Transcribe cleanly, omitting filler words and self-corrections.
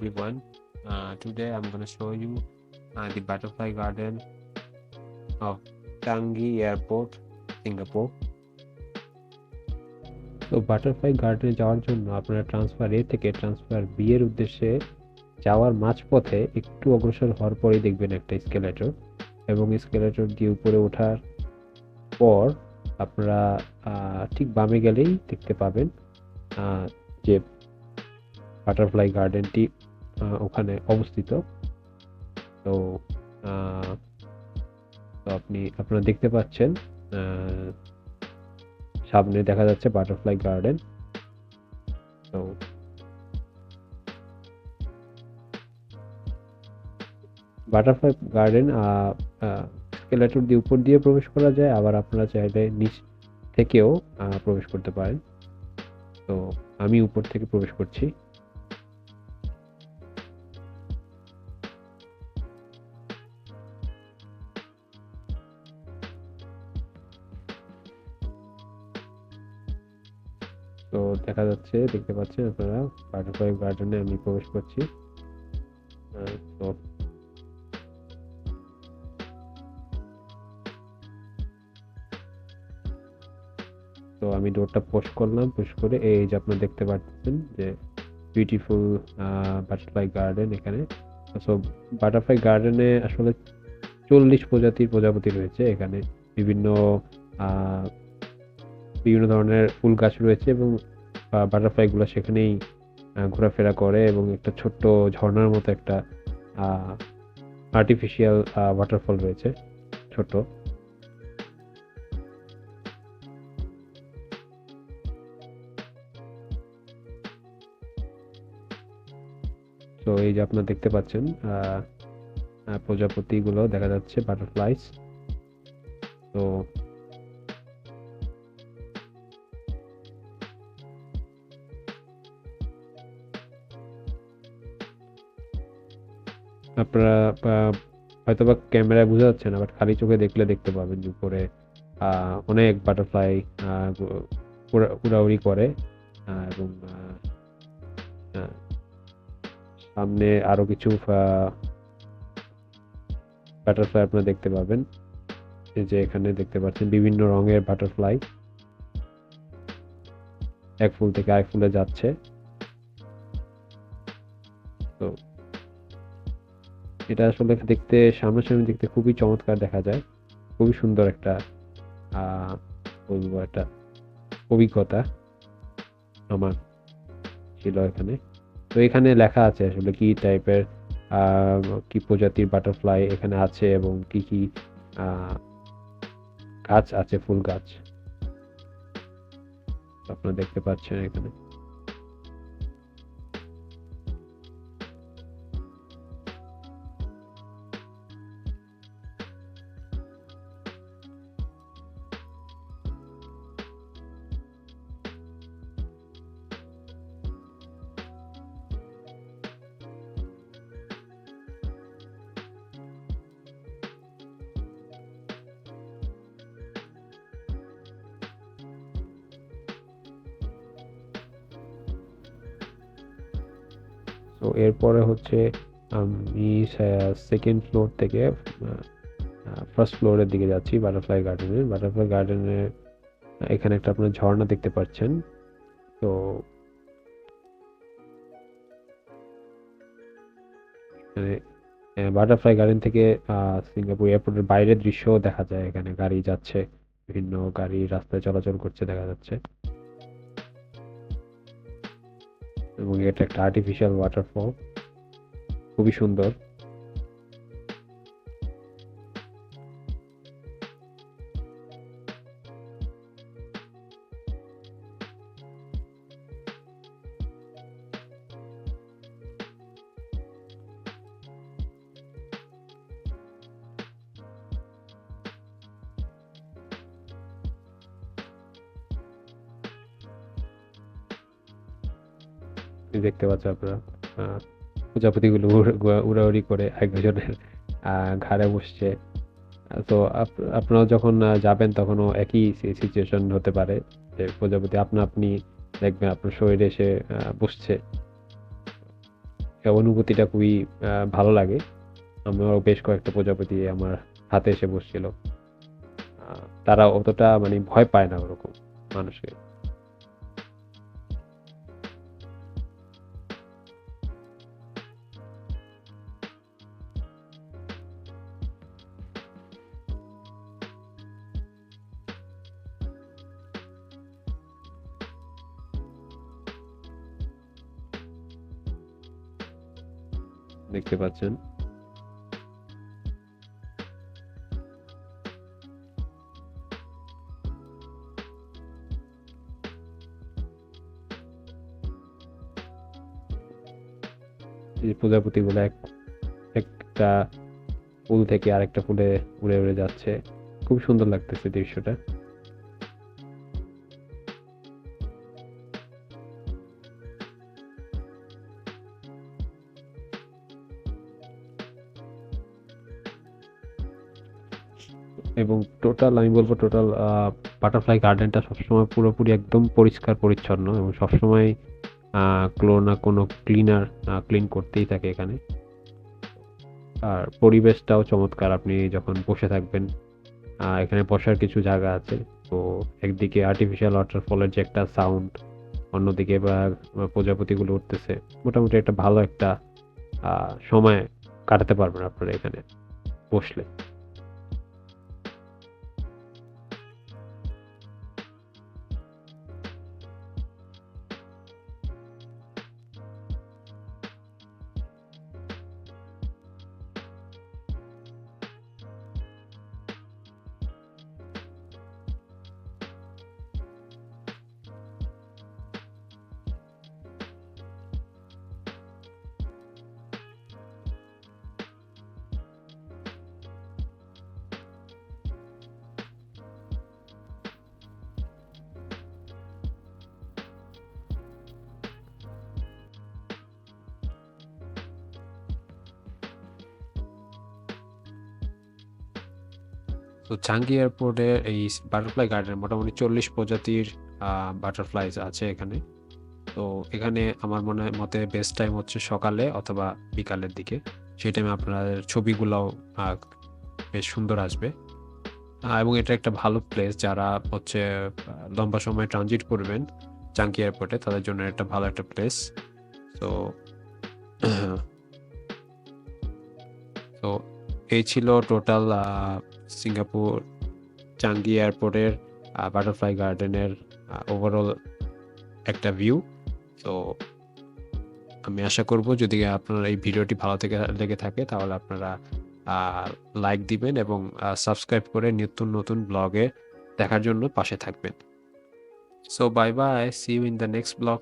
everyone. Today I'm going to show you the butterfly garden of Changi Airport, Singapore. তো butterfly গার্ডেনে যাওয়ার জন্য আপনারা ট্রান্সফার এ থেকে ট্রান্সফার বি এর উদ্দেশ্যে যাওয়ার মাঝপথে একটু অগ্রসর হওয়ার পরেই দেখবেন একটা স্কেলেটর, এবং স্কেলেটর দিয়ে উপরে ওঠার পর আপনারা ঠিক বামে গেলেই দেখতে পাবেন যে বাটারফ্লাই গার্ডেনটি ওখানে অবস্থিত। তো আপনারা দেখতে পাচ্ছেন সামনে দেখা যাচ্ছে বাটারফ্লাই গার্ডেন। তো বাটারফ্লাই গার্ডেন স্কেলেটর দিয়ে উপর দিয়ে প্রবেশ করা যায়, আবার আপনারা চাইলে নিচ থেকেও প্রবেশ করতে পারেন। তো আমি উপর থেকে প্রবেশ করছি। তো দেখা যাচ্ছে, দেখতে পাচ্ছেন আপনারা বাটারফ্লাই গার্ডেনে আমি প্রবেশ করছি। তো আমি ডোরটা পুশ করলাম, পুশ করে এই যে আপনারা দেখতে পাচ্ছেন যে বিউটিফুল বাটারফ্লাই গার্ডেন এখানে। সো বাটারফ্লাই গার্ডেনে আসলে 40 প্রজাতির প্রজাপতি রয়েছে এখানে। বিভিন্ন ধরনের ফুল গাছ রয়েছে এবং বাটারফ্লাই গুলো সেখানেই ঘোরাফেরা করে, এবং একটা ছোট্ট ঝর্ণার মতো একটা আর্টিফিশিয়াল ওয়াটারফল রয়েছে ছোট। তো এই যে আপনারা দেখতে পাচ্ছেন প্রজাপতিগুলো দেখা যাচ্ছে, বাটারফ্লাইস। তো আপনারা হয়তোবা ক্যামেরায় বোঝা যাচ্ছে না, বাট খালি চোখে দেখলে দেখতে পাবেন যে উপরে অনেক বাটারফ্লাই উড়াউড়ি করে, এবং সামনে আরো কিছু বাটারফ্লাই আপনারা দেখতে পাবেন। এই যে এখানে দেখতে পাচ্ছেন বিভিন্ন রঙের বাটারফ্লাই এক ফুল থেকে আরেক ফুলে যাচ্ছে। তো এটা আসলে দেখতে, সামনাসামনি দেখতে খুবই চমৎকার দেখা যায়, খুবই সুন্দর একটা বলবো একটা অভিজ্ঞতা আমার ছিল এখানে। তো এখানে লেখা আছে আসলে কি টাইপের কি প্রজাতির বাটারফ্লাই এখানে আছে এবং কি কি গাছ আছে, ফুল গাছ আপনারা দেখতে পাচ্ছেন এখানে। তো এরপরে হচ্ছে আমি সেকেন্ড ফ্লোর থেকে ফার্স্ট ফ্লোরের দিকে যাচ্ছি বাটারফ্লাই গার্ডেনের এখানে একটা আপনার ঝর্ণা দেখতে পাচ্ছেন। তো বাটারফ্লাই গার্ডেন থেকে সিঙ্গাপুর এয়ারপোর্টের বাইরের দৃশ্য দেখা যায়। এখানে গাড়ি যাচ্ছে, বিভিন্ন গাড়ি রাস্তায় চলাচল করছে দেখা যাচ্ছে, এবং এটা একটা আর্টিফিশিয়াল ওয়াটারফল, খুবই সুন্দর। দেখতে পাচ্ছেন আপনারা প্রজাপতিগুলো উড়াউড়ি করে একজনের ঘাড়ে বসছে। তো আপনারা যখন যাবেন তখনও একই সিচুয়েশন হতে পারে, যে প্রজাপতি আপনি দেখবেন আপনার শরীরে এসে বসছে। অনুভূতিটা খুবই ভালো লাগে। আমার বেশ কয়েকটা প্রজাপতি আমার হাতে এসে বসছিল। তারা অতটা মানে ভয় পায় না ওরকম মানুষকে। দেখতে পাচ্ছেন। এই প্রজাপতিগুলো একটা ফুল থেকে আরেকটা ফুলে উড়ে উড়ে যাচ্ছে। খুব সুন্দর লাগতেছে দৃশ্যটা। এবং টোটাল আমি বলবো টোটাল বাটারফ্লাই গার্ডেনটা সবসময় পুরোপুরি একদম পরিষ্কার পরিচ্ছন্ন এবং সবসময় কোনো না কোনো ক্লিনার ক্লিন করতেই থাকে এখানে। আর পরিবেশটাও চমৎকার। আপনি যখন বসে থাকবেন, এখানে বসার কিছু জায়গা আছে। তো একদিকে আর্টিফিশিয়াল ওয়াটারফলের যে একটা সাউন্ড, অন্যদিকে বা প্রজাপতিগুলো উঠতেছে। মোটামুটি একটা ভালো একটা সময় কাটাতে পারবেন আপনারা এখানে বসলে। তো চাঙ্গি এয়ারপোর্টে এই বাটারফ্লাই গার্ডেন মোটামুটি 40 প্রজাতির বাটারফ্লাইজ আছে এখানে। তো এখানে আমার মতে বেস্ট টাইম হচ্ছে সকালে অথবা বিকালের দিকে। সেই টাইমে আপনার ছবিগুলোও বেশ সুন্দর আসবে। এবং এটা একটা ভালো প্লেস, যারা হচ্ছে লম্বা সময় ট্রানজিট করবেন চাঙ্কি এয়ারপোর্টে, তাদের জন্য একটা ভালো একটা প্লেস। তো তো এই ছিল টোটাল সিঙ্গাপুর চাঙ্গি এয়ারপোর্টের বাটারফ্লাই গার্ডেনের ওভারঅল একটা ভিউ। তো আমি আশা করব যদি আপনার এই ভিডিওটি ভালো লেগে থাকে তাহলে আপনারা লাইক দিবেন এবং সাবস্ক্রাইব করে নতুন নতুন ব্লগে দেখার জন্য পাশে থাকবেন। So bye bye, see you in the next blog.